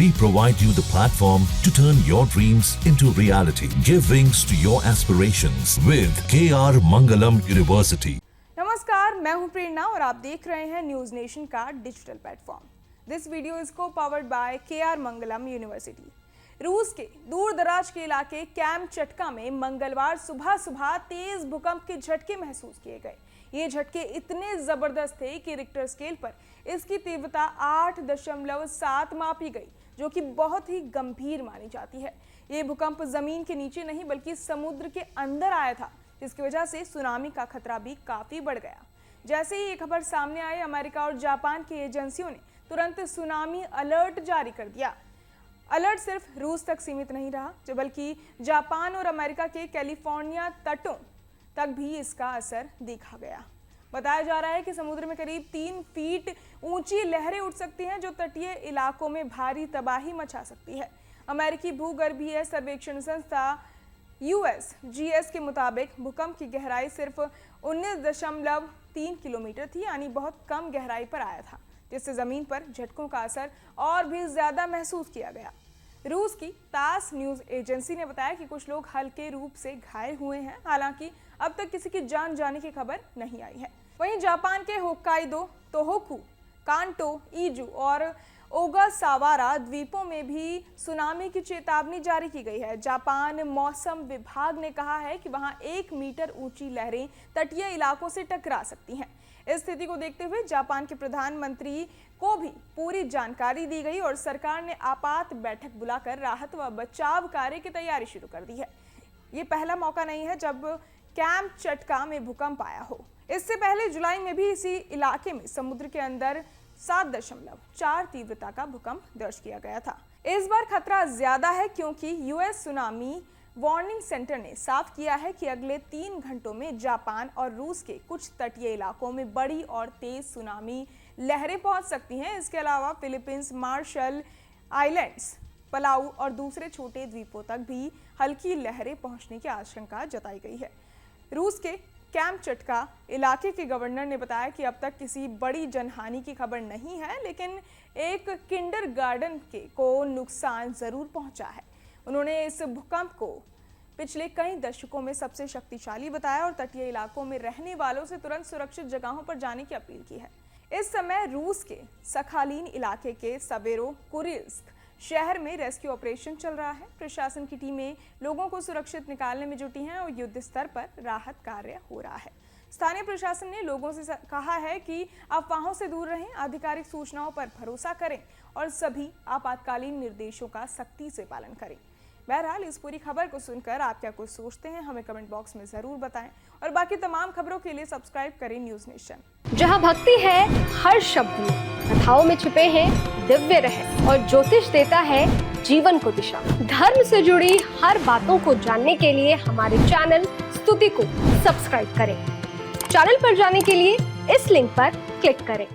We provide you the platform to turn your dreams into reality. Give wings to your aspirations with KR Mangalam University. नमस्कार, मैं हूं प्रेरणा और आप देख रहे हैं न्यूज नेशन का digital platform. This video is co powered by KR Mangalam university. रूस के दूर दराज के इलाके कैम्प चटका में मंगलवार सुबह सुबह तेज भूकंप के झटके महसूस किए गए। ये झटके इतने जबरदस्त थे कि रिक्टर स्केल पर इसकी तीव्रता 8.7 मापी गई, जो कि बहुत ही गंभीर मानी जाती है। ये भूकंप जमीन के नीचे नहीं बल्कि समुद्र के अंदर आया था, जिसकी वजह से सुनामी का खतरा भी काफी बढ़ गया। जैसे ही ये खबर सामने आई, अमेरिका और जापान की एजेंसियों ने तुरंत सुनामी अलर्ट जारी कर दिया। अलर्ट सिर्फ रूस तक सीमित नहीं रहा, बल्कि जापान और अमेरिका के कैलिफोर्निया तटों तक भी इसका असर देखा गया। बताया जा रहा है कि समुद्र में करीब 3 फीट ऊंची लहरें उठ सकती हैं, जो तटीय इलाकों में भारी तबाही मचा सकती है। अमेरिकी भूगर्भीय सर्वेक्षण संस्था USGS के मुताबिक भूकंप की गहराई सिर्फ 19.3 किलोमीटर थी, यानी बहुत कम गहराई पर आया था, जिससे जमीन पर झटकों का असर और भी ज्यादा महसूस किया गया। रूस की तास न्यूज एजेंसी ने बताया कि कुछ लोग हल्के रूप से घायल हुए हैं। हालांकि अब तक किसी की जान जाने की खबर नहीं आई है। वहीं जापान के होक्काइदो, तोहोकू, कांटो, इजू और ओगासावारा द्वीपों में भी सुनामी की चेतावनी जारी की गई है। जापान मौसम विभाग ने कहा है कि वहां 1 मीटर ऊंची लहरें तटीय इलाकों से टकरा सकती हैं। इस स्थिति को देखते हुए जापान के प्रधानमंत्री को भी पूरी जानकारी दी गई और सरकार ने आपात बैठक बुलाकर राहत व बचाव कार्य की तैयारी शुरू कर दी है। ये पहला मौका नहीं है जब कैम्प चटका में भूकंप आया हो। इससे पहले जुलाई में भी इसी इलाके में समुद्र के अंदर 7.4 तीव्रता का भूकंप दर्ज किया गया था। इस बार खतरा ज्यादा है क्योंकि यूएस सुनामी वार्निंग सेंटर ने साफ किया है कि अगले 3 घंटों में जापान और रूस के कुछ तटीय इलाकों में बड़ी और तेज सुनामी लहरें पहुंच सकती हैं। इसके अलावा फिलीपींस, मार्शल आइलैंड्स, पलाऊ और दूसरे छोटे द्वीपों तक भी हल्की लहरें पहुंचने की आशंका जताई गई है। रूस के कैम्प चटका इलाके के गवर्नर ने बताया कि अब तक किसी बड़ी जनहानि की खबर नहीं है, लेकिन एक किंडरगार्टन को नुकसान जरूर पहुंचा है। उन्होंने इस भूकंप को पिछले कई दशकों में सबसे शक्तिशाली बताया और तटीय इलाकों में रहने वालों से तुरंत सुरक्षित जगहों पर जाने की अपील की है। इस समय रूस के सखालिन इलाके के सवेरो कुरिल्स्क शहर में रेस्क्यू ऑपरेशन चल रहा है। प्रशासन की टीमें लोगों को सुरक्षित निकालने में जुटी हैं और युद्ध स्तर पर राहत कार्य हो रहा है। स्थानीय प्रशासन ने लोगों से कहा है कि अफवाहों से दूर रहें, आधिकारिक सूचनाओं पर भरोसा करें और सभी आपातकालीन निर्देशों का सख्ती से पालन करें। बहरहाल, इस पूरी खबर को सुनकर आप क्या कुछ सोचते हैं, हमें कमेंट बॉक्स में जरूर बताएं और बाकी तमाम खबरों के लिए सब्सक्राइब करें न्यूज नेशन। जहां भक्ति है हर शब्द में, कथाओं में छुपे हैं दिव्य रहस्य और ज्योतिष देता है जीवन को दिशा। धर्म से जुड़ी हर बातों को जानने के लिए हमारे चैनल स्तुति को सब्सक्राइब करें। चैनल पर जाने के लिए इस लिंक पर क्लिक करें।